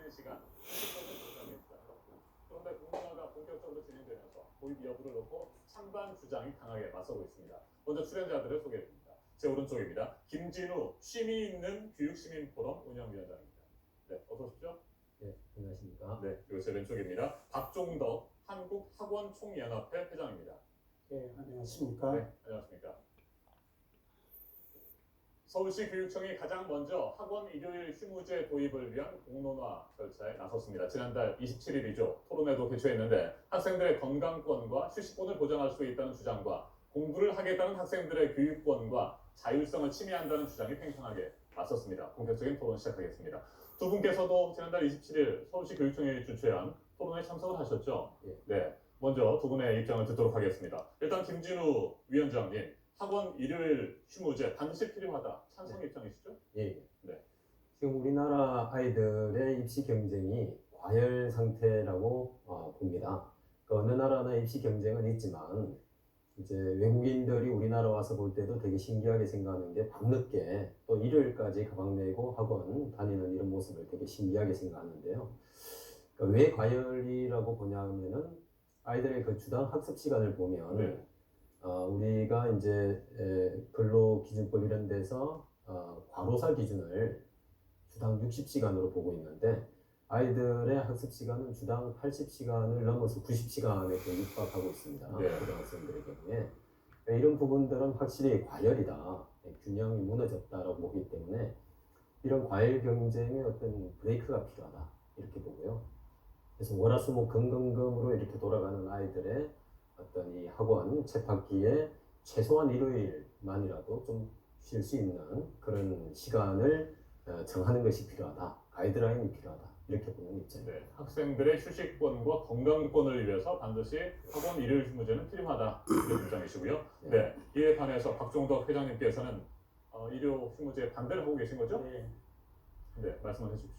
쉬는 시간, 휴식권을 보장했다. 그런데 공론화가 본격적으로 진행되면서 도입 여부를 놓고 찬반 주장이 강하게 맞서고 있습니다. 먼저 출연자들을 소개해드립니다. 제 오른쪽입니다. 김진우 취미 있는 교육시민포럼 운영위원장입니다. 네, 어서 오십시오. 네, 안녕하십니까. 네, 그리고 제 왼쪽입니다. 박종덕 한국학원총연합회 회장입니다. 네, 안녕하십니까. 네, 안녕하십니까. 서울시 교육청이 가장 먼저 학원 일요일 휴무제 도입을 위한 공론화 절차에 나섰습니다. 지난달 27일이죠. 토론회도 개최했는데 학생들의 건강권과 휴식권을 보장할 수 있다는 주장과 공부를 하겠다는 학생들의 교육권과 자율성을 침해한다는 주장이 팽팽하게 맞섰습니다. 본격적인 토론 시작하겠습니다. 두 분께서도 지난달 27일 서울시 교육청이 주최한 토론회에 참석을 하셨죠? 네. 먼저 두 분의 입장을 듣도록 하겠습니다. 일단 김진우 위원장님, 학원 일요일 휴무제 반드시 필요하다. 찬성 입장이시죠? 예. 네. 지금 우리나라 아이들의 입시 경쟁이 과열 상태라고 봅니다. 그 어느 나라나 입시 경쟁은 있지만 이제 외국인들이 우리나라 와서 볼 때도 되게 신기하게 생각하는 게 밤늦게 또 일요일까지 가방 메고 학원 다니는 이런 모습을 되게 신기하게 생각하는데요. 그러니까 왜 과열이라고 보냐면은 아이들의 그 주당 학습 시간을 보면 네. 우리가 이제 근로기준법 이런 데서 과로사 기준을 주당 60시간으로 보고 있는데 아이들의 학습 시간은 주당 80시간을 넘어서 90시간에 육박하고 있습니다. 네. 고등학생들의 경우에 이런 부분들은 확실히 과열이다, 균형이 무너졌다라고 보기 때문에 이런 과열 경쟁의 어떤 브레이크가 필요하다 이렇게 보고요. 그래서 월화수목 금금금으로 이렇게 돌아가는 아이들의 어떤 이 학원 재학기에 최소한 일요일만이라도 좀 쉴 수 있는 그런 시간을 정하는 것이 필요하다. 가이드라인이 필요하다. 이렇게 보는 입장입니다. 네. 학생들의 휴식권과 건강권을 위해서 반드시 학원 일요일 휴무제는 필요하다. 이런 입장이시고요. 네. 이에 반해서 박종덕 회장님께서는 일요 휴무제에 반대를 하고 계신 거죠? 네. 네, 말씀을 해주십시오.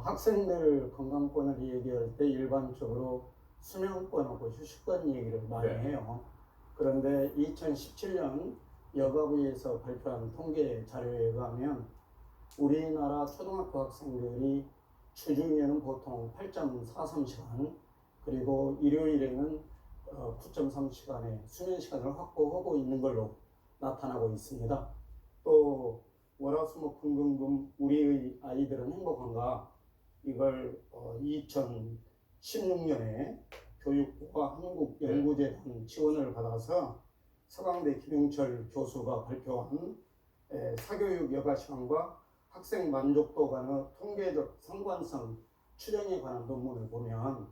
학생들 건강권을 얘기할 때 일반적으로 수면권하고 휴식권 얘기를 많이 네. 해요. 그런데 2017년 여가부에서 발표한 통계 자료에 의하면 우리나라 초등학교 학생들이 주중에는 보통 8.43시간 그리고 일요일에는 9.3시간의 수면 시간을 확보하고 있는 걸로 나타나고 있습니다. 또 월화수목 금금금 우리의 아이들은 행복한가 이걸 2016년에 교육부와 한국연구재단 지원을 받아서 서강대 김용철 교수가 발표한 사교육 여가시간과 학생 만족도 간의 통계적 상관성 추정에 관한 논문을 보면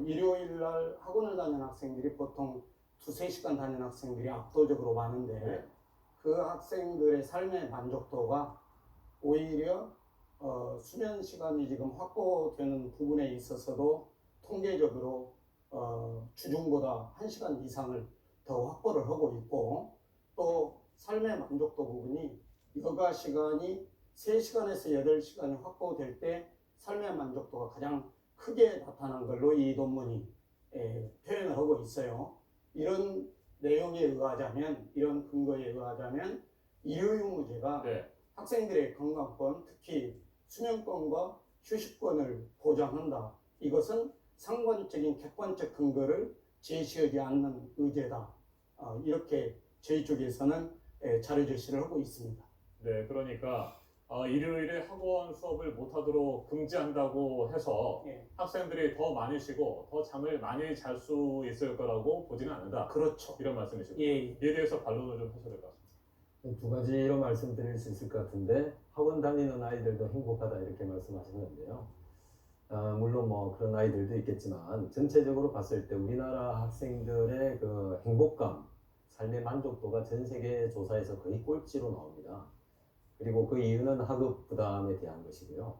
일요일날 학원을 다니는 학생들이 보통 2-3시간 다니는 학생들이 압도적으로 많은데 그 학생들의 삶의 만족도가 오히려 수면 시간이 지금 확보되는 부분에 있어서도 통계적으로 주중보다 1시간 이상을 더 확보를 하고 있고 또 삶의 만족도 부분이 여가 시간이 3시간에서 8시간이 확보될 때 삶의 만족도가 가장 크게 나타난 걸로 이 논문이 표현을 하고 있어요. 이런 내용에 의하자면, 이런 근거에 의하자면 일요휴무제가 학생들의 건강권, 특히 수면권과 휴식권을 보장한다. 이것은 상관적인 객관적 근거를 제시하지 않는 의제다. 이렇게 저희 쪽에서는 자료 제시를 하고 있습니다. 네, 그러니까 일요일에 학원 수업을 못하도록 금지한다고 해서 학생들이 더 많이 쉬고 더 잠을 많이 잘 수 있을 거라고 보지는 않는다. 그렇죠. 이런 말씀이시고 이에 대해서 반론을 좀 하셔야 될 것 같습니다. 두 가지로 말씀드릴 수 있을 것 같은데 학원 다니는 아이들도 행복하다 이렇게 말씀하셨는데요. 물론 뭐 그런 아이들도 있겠지만 전체적으로 봤을 때 우리나라 학생들의 그 행복감, 삶의 만족도가 전 세계 조사에서 거의 꼴찌로 나옵니다. 그리고 그 이유는 학업 부담에 대한 것이고요.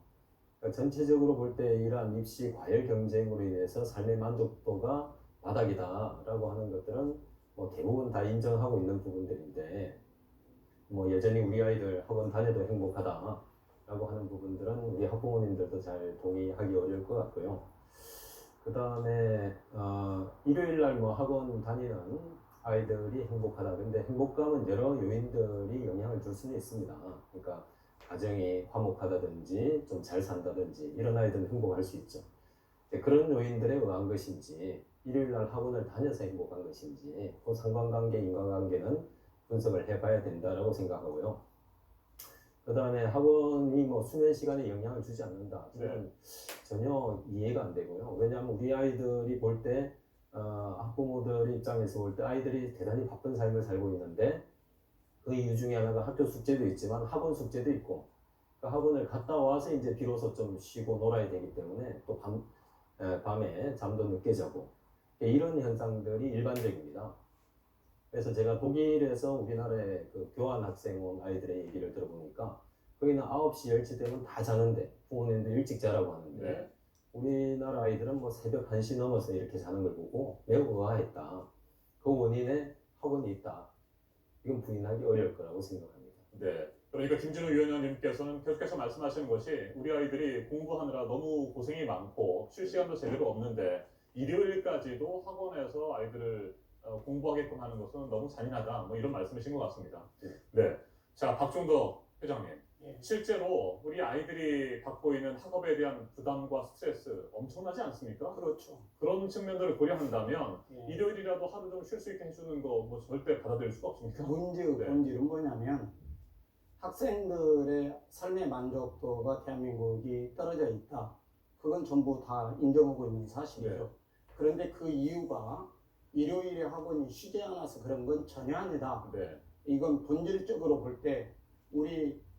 그러니까 전체적으로 볼 때 이러한 입시 과열 경쟁으로 인해서 삶의 만족도가 바닥이다라고 하는 것들은 뭐 대부분 다 인정하고 있는 부분들인데 뭐 여전히 우리 아이들 학원 다녀도 행복하다라고 하는 부분들은 우리 학부모님들도 잘 동의하기 어려울 것 같고요. 그 다음에 일요일날 뭐 학원 다니는 아이들이 행복하다. 근데 행복감은 여러 요인들이 영향을 줄 수는 있습니다. 그러니까 가정이 화목하다든지 좀 잘 산다든지 이런 아이들은 행복할 수 있죠. 그런 요인들에 의한 것인지 일요일 날 학원을 다녀서 행복한 것인지 그 상관관계, 인과관계는 분석을 해봐야 된다라고 생각하고요. 그 다음에 학원이 뭐 수면 시간에 영향을 주지 않는다. 저는 전혀 이해가 안 되고요. 왜냐하면 우리 아이들이 볼 때, 학부모들 입장에서 볼 때 아이들이 대단히 바쁜 삶을 살고 있는데 그 이유 중에 하나가 학교 숙제도 있지만 학원 숙제도 있고 그 학원을 갔다 와서 이제 비로소 좀 쉬고 놀아야 되기 때문에 또 밤에 잠도 늦게 자고 이런 현상들이 일반적입니다. 그래서 제가 독일에서 우리나라에 그 교환 학생 온 아이들의 얘기를 들어보니까 거기는 9시, 10시 되면 다 자는데 부모님들 일찍 자라고 하는데 네. 우리나라 아이들은 뭐 새벽 1시 넘어서 이렇게 자는 걸 보고 매우 의아했다. 그 원인에 학원이 있다. 이건 부인하기 어려울 거라고 생각합니다. 네. 그러니까 김진우 위원장님께서는 계속해서 말씀하시는 것이 우리 아이들이 공부하느라 너무 고생이 많고 쉴 시간도 제대로 없는데 일요일까지도 학원에서 아이들을 공부하게끔 하는 것은 너무 잔인하다. 뭐 이런 말씀이신 것 같습니다. 네. 네. 자, 박종덕 회장님. 예. 실제로 우리 아이들이 갖고 있는 학업에 대한 부담과 스트레스 엄청나지 않습니까? 그렇죠. 그런 측면들을 고려한다면 예. 일요일이라도 하루 좀 쉴 수 있게 해주는 거 뭐 절대 받아들일 수가 없습니까? 문제의 네. 본질은 뭐냐면 학생들의 삶의 만족도가 대한민국이 떨어져 있다. 그건 전부 다 인정하고 있는 사실이죠. 네. 그런데 그 이유가 일요일에 학원이 쉬지 않아서 그런 건 전혀 아니다. 네. 이건 본질적으로 볼 때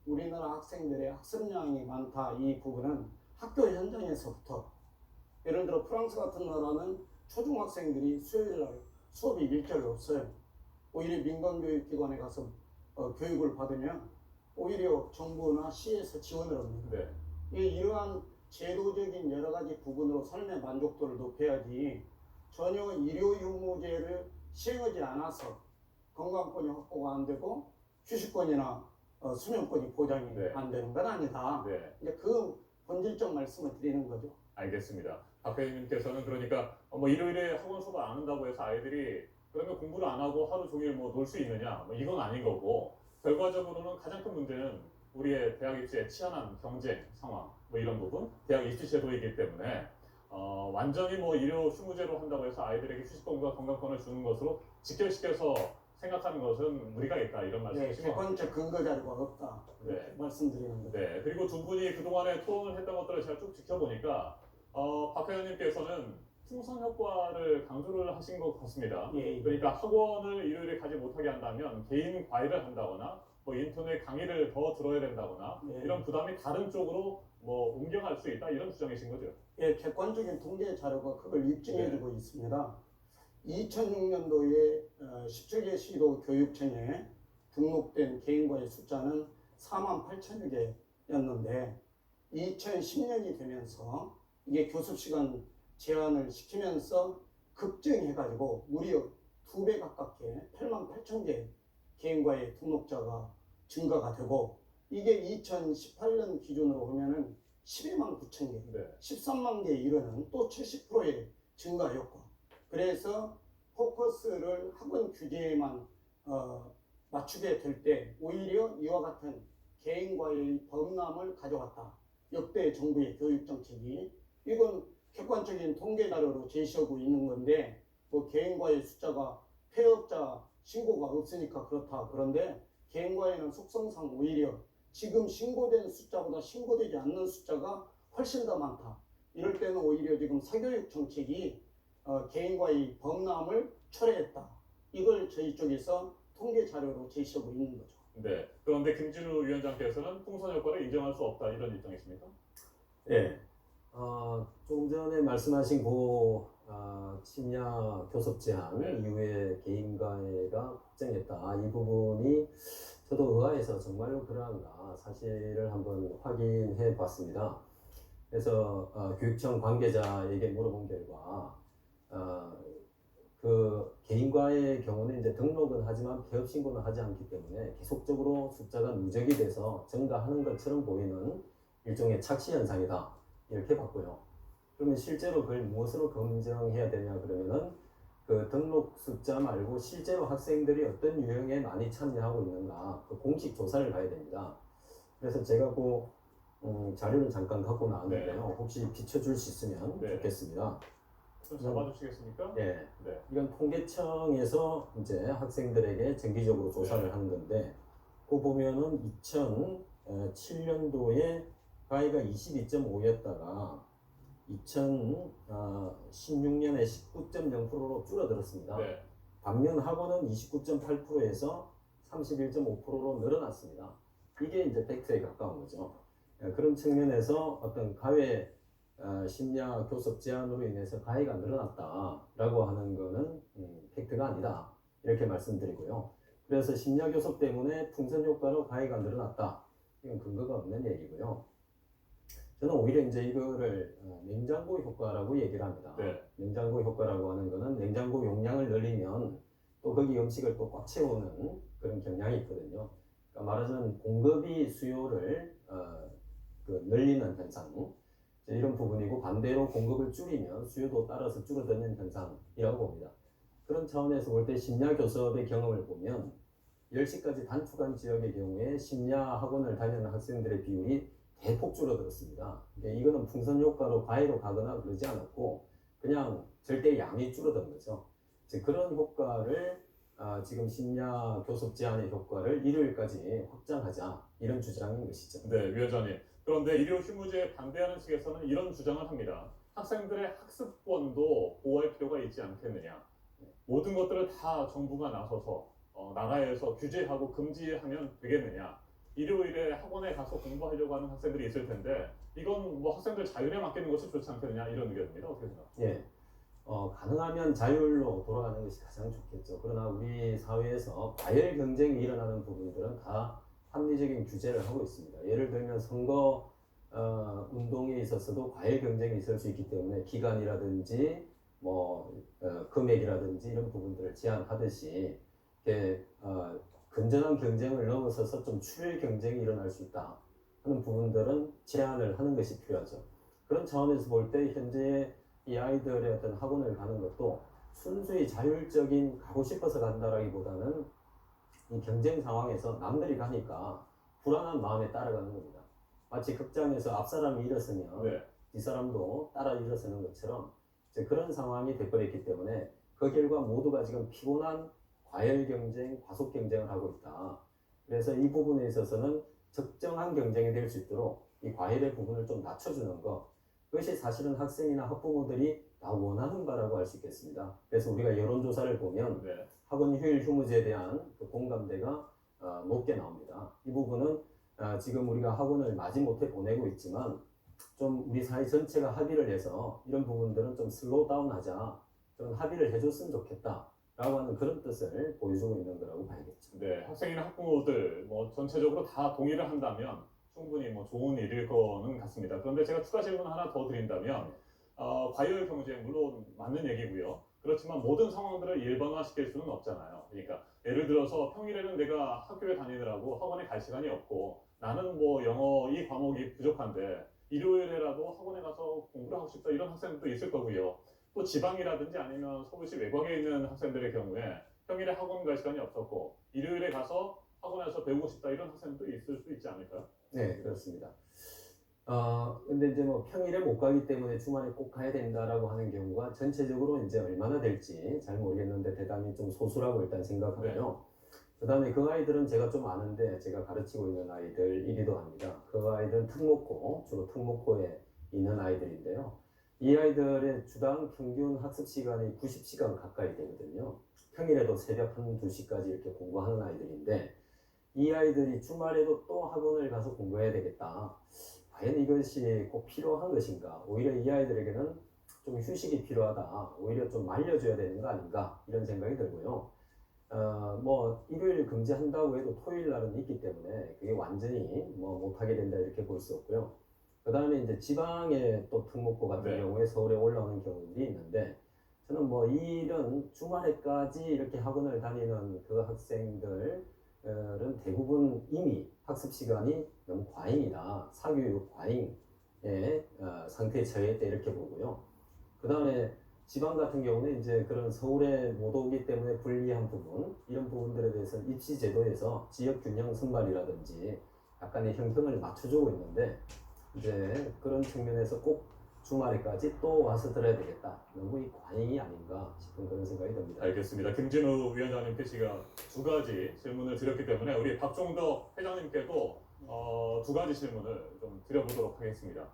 우리나라 학생들의 학습량이 많다. 이 부분은 학교 현장에서부터 예를 들어 프랑스 같은 나라는 초중학생들이 수요일 날 수업이 일절 없어요. 오히려 민간교육기관에 가서 교육을 받으면 오히려 정부나 시에서 지원을 합니다. 네. 이러한 제도적인 여러 가지 부분으로 삶의 만족도를 높여야지 전혀 일요 휴무제를 시행하지 않아서 건강권이 확보가 안 되고 휴식권이나 수면권이 보장이 네. 안 되는 건 아니다. 네. 이제 그 본질적 말씀을 드리는 거죠. 알겠습니다. 박 회장님께서는 그러니까 뭐 일요일에 학원 수업 안 한다고 해서 아이들이 그러면 공부를 안 하고 하루 종일 뭐 놀 수 있느냐? 뭐 이건 아닌 거고 결과적으로는 가장 큰 문제는 우리의 대학 입시의 치열한 경쟁 상황 뭐 이런 부분, 대학 입시 제도이기 때문에 완전히 뭐 일요 휴무제로 한다고 해서 아이들에게 휴식권과 건강권을 주는 것으로 직결시켜서 생각하는 것은 무리가 있다 이런 네, 말씀이신 것 같습니다. 객관적 근거 자료가 없다. 이렇게 네. 말씀드리는 거죠. 네, 그리고 두 분이 그동안에 토론을 했던 것들을 제가 쭉 지켜보니까 박 회장님께서는 풍선 효과를 강조를 하신 것 같습니다. 예, 예. 그러니까 학원을 일요일에 가지 못하게 한다면 개인 과외를 한다거나 뭐 인터넷 강의를 더 들어야 된다거나 네. 이런 부담이 다른 쪽으로 뭐 옮겨갈 수 있다 이런 주장이신 거죠. 예, 객관적인 통계 자료가 그걸 네. 입증해주고 있습니다. 2006년도에 17개 시도 교육청에 등록된 개인과의 숫자는 4만 8천여 개였는데 2010년이 되면서 이게 교습시간 제한을 시키면서 급증해가지고 무려 2배 가깝게 8만 8천 개 개인과의 등록자가 증가가 되고 이게 2018년 기준으로 보면은 12만 9천 개, 네. 13만 개에 이르는 또 70%의 증가 효과. 그래서 포커스를 학원 규제에만 맞추게 될 때 오히려 이와 같은 개인과의 범람을 가져왔다. 역대 정부의 교육 정책이 이건 객관적인 통계 자료로 제시하고 있는 건데 뭐 개인과의 숫자가 폐업자 신고가 없으니까 그렇다. 그런데 개인과에는 속성상 오히려 지금 신고된 숫자보다 신고되지 않는 숫자가 훨씬 더 많다. 이럴 때는 오히려 지금 사교육 정책이 개인과의 범람을 철회했다. 이걸 저희 쪽에서 통계 자료로 제시하고 있는 거죠. 네. 그런데 김진우 위원장께서는 풍선 효과를 인정할 수 없다 이런 입장이십니까? 예. 조금 전에 말씀하신 침야 교섭 제한 네. 이후에 개인과외가 확정했다. 이 부분이 저도 의아해서 정말로 그러한가 사실을 한번 확인해 봤습니다. 그래서 교육청 관계자에게 물어본 결과 그 개인과의 경우는 이제 등록은 하지만 폐업 신고는 하지 않기 때문에 계속적으로 숫자가 누적이 돼서 증가하는 것처럼 보이는 일종의 착시 현상이다. 이렇게 봤고요. 그러면 실제로 그걸 무엇으로 검증해야 되냐 그러면은 그 등록 숫자 말고 실제로 학생들이 어떤 유형에 많이 참여하고 있는가 그 공식 조사를 봐야 됩니다. 그래서 제가 자료를 잠깐 갖고 나왔는데요. 혹시 비춰줄 수 있으면 네. 좋겠습니다. 좀 잡아주시겠습니까? 예. 네. 이건 통계청에서 이제 학생들에게 정기적으로 조사를 네. 하는 건데, 그 보면은 2007년도에 가해가 22.5였다가 2016년에 19.0%로 줄어들었습니다. 네. 반면 학원은 29.8%에서 31.5%로 늘어났습니다. 이게 이제 팩트에 가까운 거죠. 그런 측면에서 어떤 가해 심야 교섭 제한으로 인해서 가해가 늘어났다라고 하는 거는 팩트가 아니다. 이렇게 말씀드리고요. 그래서 심야 교섭 때문에 풍선 효과로 가해가 늘어났다. 이건 근거가 없는 얘기고요. 저는 오히려 이제 이거를 냉장고 효과라고 얘기를 합니다. 네. 냉장고 효과라고 하는 거는 냉장고 용량을 늘리면 또 거기 음식을 또 꽉 채우는 그런 경향이 있거든요. 그러니까 말하자면 공급이 수요를 늘리는 현상, 이런 부분이고, 반대로 공급을 줄이면 수요도 따라서 줄어드는 현상이라고 봅니다. 그런 차원에서 볼 때 심야 교섭의 경험을 보면 10시까지 단축한 지역의 경우에 심야 학원을 다니는 학생들의 비율이 대폭 줄어들었습니다. 그러니까 이거는 풍선 효과로 가해로 가거나 그러지 않았고 그냥 절대 양이 줄어든 거죠. 그런 효과를 지금 심야 교섭 제한의 효과를 일요일까지 확장하자, 이런 주장인 것이죠. 네, 위원장님. 그런데 일요 휴무제에 반대하는 측에서는 이런 주장을 합니다. 학생들의 학습권도 보호할 필요가 있지 않겠느냐. 모든 것들을 다 정부가 나서서 나라에서 규제하고 금지하면 되겠느냐. 일요일에 학원에 가서 공부하려고 하는 학생들이 있을 텐데 이건 뭐 학생들 자율에 맡기는 것이 좋지 않겠느냐, 이런 의견입니다. 어떻게 생각하세요? 예. 가능하면 자율로 돌아가는 것이 가장 좋겠죠. 그러나 우리 사회에서 과열 경쟁이 일어나는 부분들은 다 합리적인 규제를 하고 있습니다. 예를 들면 선거 운동에 있어서도 과열 경쟁이 있을 수 있기 때문에 기간이라든지 금액이라든지 이런 부분들을 제한하듯이 이렇게 건전한 경쟁을 넘어서서 좀 출혈 경쟁이 일어날 수 있다 하는 부분들은 제한을 하는 것이 필요하죠. 그런 차원에서 볼 때 현재 이 아이들의 어떤 학원을 가는 것도 순수히 자율적인 가고 싶어서 간다라기보다는 이 경쟁 상황에서 남들이 가니까 불안한 마음에 따라가는 겁니다. 마치 극장에서 앞 사람이 일어서면 네. 이 사람도 따라 일어서는 것처럼 이제 그런 상황이 돼버렸기 때문에 그 결과 모두가 지금 피곤한 과열 경쟁, 과속 경쟁을 하고 있다. 그래서 이 부분에 있어서는 적정한 경쟁이 될 수 있도록 이 과열의 부분을 좀 낮춰주는 것, 그것이 사실은 학생이나 학부모들이 다 원하는 바라고 할 수 있겠습니다. 그래서 우리가 여론조사를 보면 네. 학원 휴일 휴무제에 대한 그 공감대가 높게 나옵니다. 이 부분은 지금 우리가 학원을 마지못해 보내고 있지만 좀 우리 사회 전체가 합의를 해서 이런 부분들은 좀 슬로우 다운하자, 좀 합의를 해줬으면 좋겠다 라고 하는 그런 뜻을 보여주고 있는 거라고 봐야겠죠. 네, 학생이나 학부모들 뭐 전체적으로 다 동의를 한다면 충분히 뭐 좋은 일일 거는 같습니다. 그런데 제가 추가 질문 하나 더 드린다면 과열 경쟁 물론 맞는 얘기고요. 그렇지만 모든 상황들을 일반화시킬 수는 없잖아요. 그러니까 예를 들어서 평일에는 내가 학교에 다니느라고 학원에 갈 시간이 없고 나는 뭐 영어 이 과목이 부족한데 일요일에라도 학원에 가서 공부를 하고 싶다, 이런 학생들도 있을 거고요. 또 지방이라든지 아니면 서울시 외곽에 있는 학생들의 경우에 평일에 학원 갈 시간이 없었고 일요일에 가서 학원에서 배우고 싶다, 이런 학생도 있을 수 있지 않을까요? 네, 그렇습니다. 근데 이제 뭐 평일에 못 가기 때문에 주말에 꼭 가야 된다라고 하는 경우가 전체적으로 이제 얼마나 될지 잘 모르겠는데 대단히 좀 소수라고 일단 생각하고요. 그다음에 그 아이들은 제가 좀 아는데 제가 가르치고 있는 아이들이기도 합니다. 그 아이들은 특목고, 주로 특목고에 있는 아이들인데요. 이 아이들의 주당 평균 학습 시간이 90시간 가까이 되거든요. 평일에도 새벽 1, 2시까지 이렇게 공부하는 아이들인데 이 아이들이 주말에도 또 학원을 가서 공부해야 되겠다. 과연 이것이 꼭 필요한 것인가? 오히려 이 아이들에게는 좀 휴식이 필요하다. 오히려 좀 말려줘야 되는 거 아닌가? 이런 생각이 들고요. 뭐 일요일 금지한다고 해도 토요일 날은 있기 때문에 그게 완전히 뭐 못하게 된다 이렇게 볼 수 없고요. 그 다음에 이제 지방의 또 특목고 같은 네. 경우에 서울에 올라오는 경우들이 있는데 저는 뭐 이런 주말에까지 이렇게 학원을 다니는 그 학생들은 대부분 이미 학습 시간이 너무 과잉이다. 사교육 과잉의 상태에 처해 있다 이렇게 보고요. 그 다음에 지방 같은 경우는 이제 그런 서울에 못 오기 때문에 불리한 부분, 이런 부분들에 대해서 입시 제도에서 지역 균형 선발이라든지 약간의 형평을 맞춰주고 있는데 이제 그런 측면에서 꼭 주말에까지 또 와서 들어야 되겠다. 너무 이 과잉이 아닌가 싶은 그런 생각이 듭니다. 알겠습니다. 김진우 위원장님께 제가 두 가지 질문을 드렸기 때문에 우리 박종덕 회장님께도 두 가지 질문을 좀 드려보도록 하겠습니다.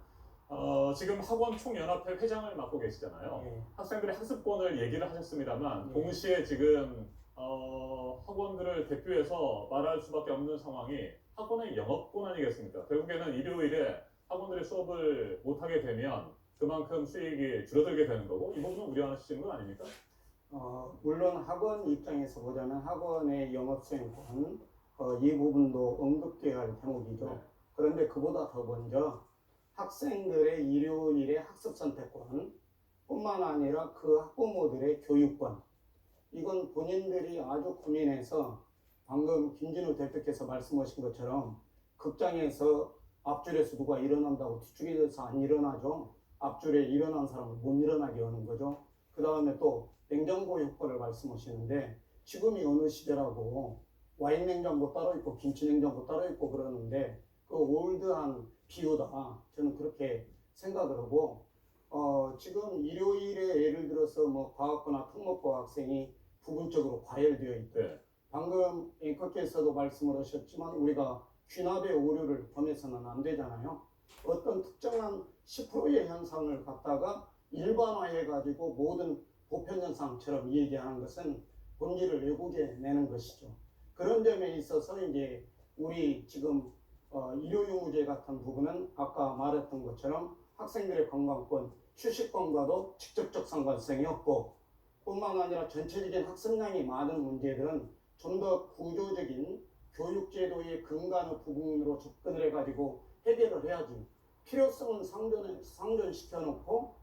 지금 학원 총연합회 회장을 맡고 계시잖아요. 예. 학생들의 학습권을 얘기를 하셨습니다만 예. 동시에 지금 학원들을 대표해서 말할 수밖에 없는 상황이 학원의 영업권 아니겠습니까? 결국에는 일요일에 학원들의 수업을 못하게 되면 그만큼 수익이 줄어들게 되는 거고 이 부분은 우려하시는 건 아닙니까? 물론 학원 입장에서 보자면 학원의 영업수행권 이 부분도 언급되어야 할 대목이죠. 네. 그런데 그보다 더 먼저 학생들의 일요일의 학습 선택권 뿐만 아니라 그 학부모들의 교육권 이건 본인들이 아주 고민해서 방금 김진우 대표께서 말씀하신 것처럼 극장에서 앞줄에서 누가 일어난다고 뒤쪽에서 안 일어나죠. 앞줄에 일어난 사람은 못 일어나게 하는 거죠. 그 다음에 또 냉장고 효과를 말씀하시는데 지금이 어느 시대라고 와인 냉장고 따로 있고 김치 냉장고 따로 있고 그러는데 그 올드한 비유다. 저는 그렇게 생각을 하고 지금 일요일에 예를 들어서 뭐 과학고나 특목고 학생이 부분적으로 과열되어 있다. 네. 방금 앵커께서도 말씀을 하셨지만 우리가 귀납의 오류를 범해서는 안 되잖아요. 어떤 특정한 10%의 현상을 갖다가 일반화해가지고 모든 보편 현상처럼 얘기하는 것은 본질을 왜곡해 내는 것이죠. 그런 점에 있어서 이제 우리 지금 일요유무제 같은 부분은 아까 말했던 것처럼 학생들의 건강권, 휴식권과도 직접적 상관성이 없고 뿐만 아니라 전체적인 학습량이 많은 문제들은 좀 더 구조적인 교육제도의 근간의 부분으로 접근을 해가지고 해결을 해야지. 필요성은 상존시켜놓고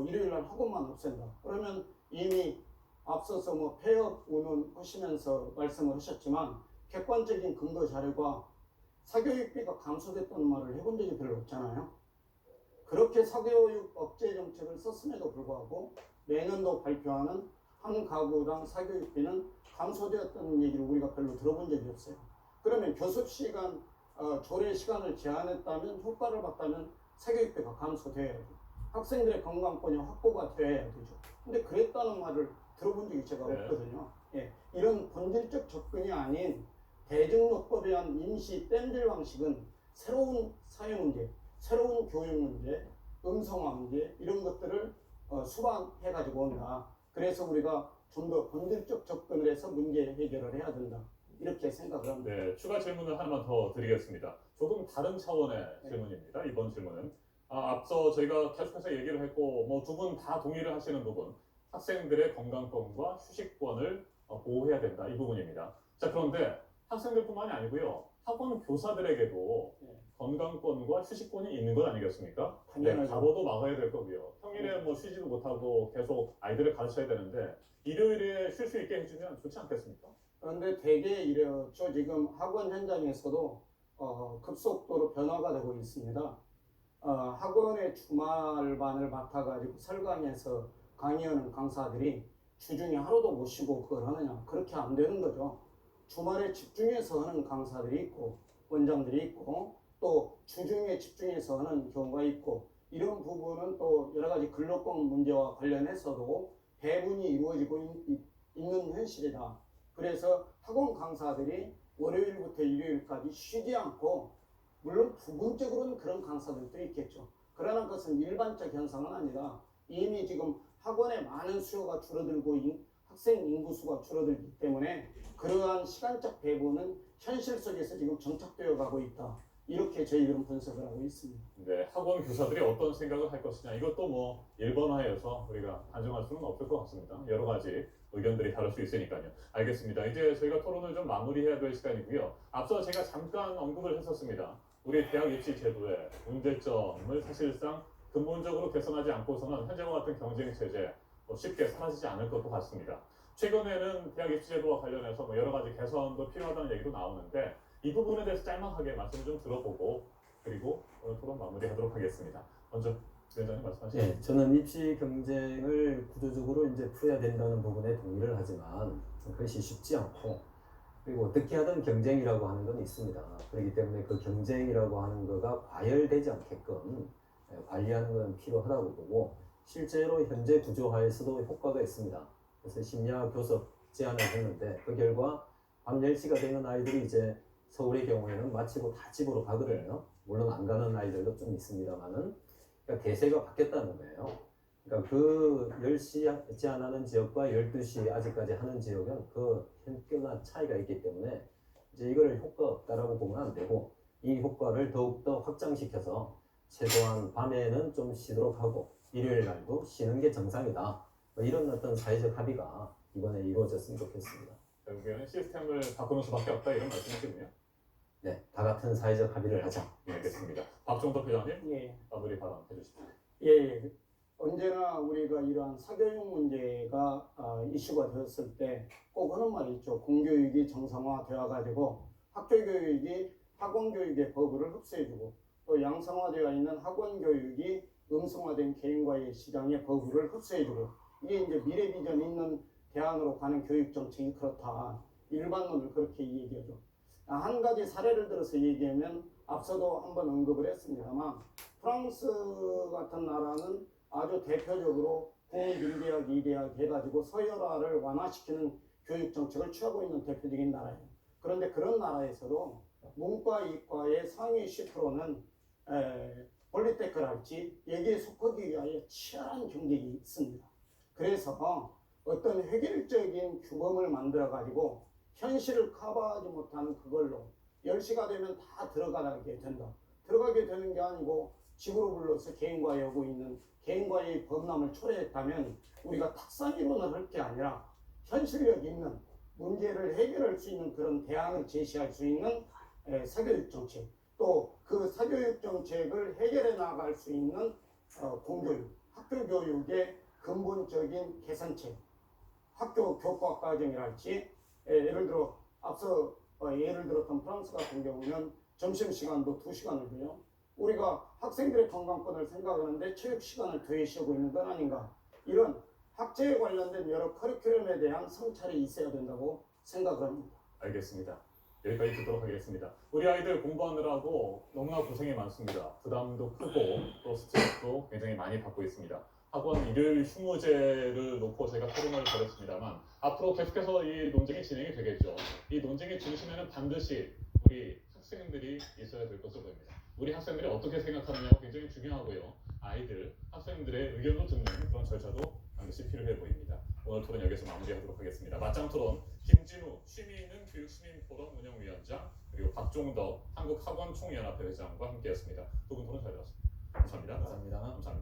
일요일날 학원만 없앤다. 그러면 이미 앞서서 뭐 폐업 운운 하시면서 말씀을 하셨지만 객관적인 근거 자료가 사교육비가 감소됐다는 말을 해본 적이 별로 없잖아요. 그렇게 사교육 억제 정책을 썼음에도 불구하고 매년도 발표하는 한 가구당 사교육비는 감소되었다는 얘기를 우리가 별로 들어본 적이 없어요. 그러면 교습 시간, 조례 시간을 제한했다면 효과를 봤다면 사교육비가 감소되어야죠. 학생들의 건강권이 확보가 되어야 되죠. 근데 그랬다는 말을 들어본 적이 제가 없거든요. 예, 이런 본질적 접근이 아닌 대중요법에 의한 임시 땜질 방식은 새로운 사회 문제, 새로운 교육 문제, 음성화 문제 이런 것들을 수반해가지고 온다. 그래서 우리가 좀 더 본질적 접근을 해서 문제 해결을 해야 된다. 이렇게 생각을 합니다. 네, 추가 질문을 하나만 더 드리겠습니다. 조금 다른 차원의 질문입니다. 이번 질문은 앞서 저희가 계속해서 얘기를 했고 뭐 두 분 다 동의를 하시는 부분 학생들의 건강권과 휴식권을 보호해야 된다. 이 부분입니다. 자, 그런데 학생들뿐만이 아니고요. 학원 교사들에게도 건강권과 휴식권이 있는 것 아니겠습니까? 네, 당연하죠. 과로도 막아야 될 거고요. 평일에 뭐 쉬지도 못하고 계속 아이들을 가르쳐야 되는데 일요일에 쉴 수 있게 해주면 좋지 않겠습니까? 그런데 대개 이렇죠. 지금 학원 현장에서도 급속도로 변화가 되고 있습니다. 학원의 주말반을 맡아가지고 설강에서 강의하는 강사들이 주중에 하루도 못 쉬고 그걸 하느냐. 그렇게 안 되는 거죠. 주말에 집중해서 하는 강사들이 있고 원장들이 있고 또 주중에 집중해서 하는 경우가 있고 이런 부분은 또 여러 가지 근로권 문제와 관련해서도 배분이 이루어지고 있는 현실이다. 그래서 학원 강사들이 월요일부터 일요일까지 쉬지 않고 물론 부분적으로는 그런 강사들도 있겠죠. 그러나 그것은 일반적 현상은 아니라 이미 지금 학원에 많은 수요가 줄어들고 학생 인구 수가 줄어들기 때문에 그러한 시간적 배분은 현실 속에서 지금 정착되어 가고 있다. 이렇게 저희들은 분석을 하고 있습니다. 네, 학원 교사들이 어떤 생각을 할 것이냐 이것도 뭐 일본화해서 우리가 단정할 수는 없을 것 같습니다. 여러 가지 의견들이 다를 수 있으니까요. 알겠습니다. 이제 저희가 토론을 좀 마무리해야 될 시간이고요. 앞서 제가 잠깐 언급을 했었습니다. 우리 대학 입시 제도의 문제점을 사실상 근본적으로 개선하지 않고서는 현재와 같은 경쟁 체제 쉽게 사라지지 않을 것도 같습니다. 최근에는 대학 입시 제도와 관련해서 뭐 여러 가지 개선도 필요하다는 얘기도 나오는데 이 부분에 대해서 짤막하게 말씀 좀 들어보고 그리고 오늘 토론 마무리하도록 하겠습니다. 먼저 위원장님 말씀하시죠. 네, 저는 입시 경쟁을 구조적으로 이제 풀어야 된다는 부분에 동의를 하지만 그것이 쉽지 않고 그리고 어떻게 하든 경쟁이라고 하는 건 있습니다. 그렇기 때문에 그 경쟁이라고 하는 거가 과열되지 않게끔 관리하는 건 필요하다고 보고 실제로 현재 구조하에서도 효과가 있습니다. 그래서 심야 교섭 제안을 했는데 그 결과 밤 10시가 되는 아이들이 이제 서울의 경우에는 마치고 다 집으로 가거든요. 물론 안 가는 아이들도 좀 있습니다만은 그러니까 대세가 바뀌었다는 거예요. 그러니까 그 10시 제한하는 지역과 12시 아직까지 하는 지역은 그 현격한 차이가 있기 때문에 이제 이걸 효과가 없다라고 보면 안 되고 이 효과를 더욱더 확장시켜서 최소한 밤에는 좀 쉬도록 하고 일요일 날도 쉬는 게 정상이다. 뭐 이런 어떤 사회적 합의가 이번에 이루어졌으면 좋겠습니다. 결국에는 시스템을 바꾸는 수밖에 없다 이런 말씀이시군요. 네, 다 같은 사회적 합의를 네. 하자. 네, 알겠습니다. 박종덕 회장님 예. 마무리 발언 해주십시오. 예, 언제나 우리가 이러한 사교육 문제가 이슈가 되었을 때 꼭 하는 말이 있죠. 공교육이 정상화되어 가지고 학교 교육이 학원 교육의 버블을 흡수해주고 또 양성화되어 있는 학원 교육이 음성화된 개인과의 시장의 버블을 흡수해주고 이게 이제 미래 비전 있는 대안으로 가는 교육 정책이 그렇다. 일반론을 그렇게 얘기하죠. 한 가지 사례를 들어서 얘기하면 앞서도 한번 언급을 했습니다만 프랑스 같은 나라는 아주 대표적으로 고1대학, 2대학 해가지고 서열화를 완화시키는 교육 정책을 취하고 있는 대표적인 나라예요. 그런데 그런 나라에서도 문과, 이과의 상위 10%는 폴리테크랄지 여기에 속하기 위하여 치열한 경쟁이 있습니다. 그래서 어떤 획일적인 규범을 만들어가지고 현실을 커버하지 못하는 그걸로 10시가 되면 다 들어가게 된다. 들어가게 되는 게 아니고 집으로 불러서 개인과외 하고 있는 개인과외의 범람을 초래했다면 우리가 탁상이론을 할 게 아니라 현실력 있는 문제를 해결할 수 있는 그런 대안을 제시할 수 있는 사교육 정책 또 그 사교육 정책을 해결해 나갈 수 있는 공교육, 학교 교육의 근본적인 개선책 학교 교과 과정이랄지 예를 들어 앞서 예를 들었던 프랑스 같은 경우는 점심시간도 2시간을 줘요. 우리가 학생들의 건강권을 생각하는데 체육 시간을 더해시하고 있는 건 아닌가. 이런 학제에 관련된 여러 커리큘럼에 대한 성찰이 있어야 된다고 생각을 합니다. 알겠습니다. 여기까지 듣도록 하겠습니다. 우리 아이들 공부하느라고 너무나 고생이 많습니다. 부담도 크고 또 스트레스도 굉장히 많이 받고 있습니다. 학원 일요일 휴무제를 놓고 저희가 토론을 벌였습니다만 앞으로 계속해서 이 논쟁이 진행이 되겠죠. 이 논쟁의 중심에는 반드시 우리 학생들이 있어야 될 것으로 보입니다. 우리 학생들이 어떻게 생각하느냐가 굉장히 중요하고요. 아이들, 학생들의 의견도 듣는 그런 절차도 반드시 필요해 보입니다. 오늘 토론 여기서 마무리하도록 하겠습니다. 맞짱 토론 김진우 취미있는 교육시민포럼 운영위원장 그리고 박종덕 한국학원총연합회 회장과 함께했습니다. 두 분 토론 잘 들었습니다. 감사합니다. 감사합니다. 감사합니다.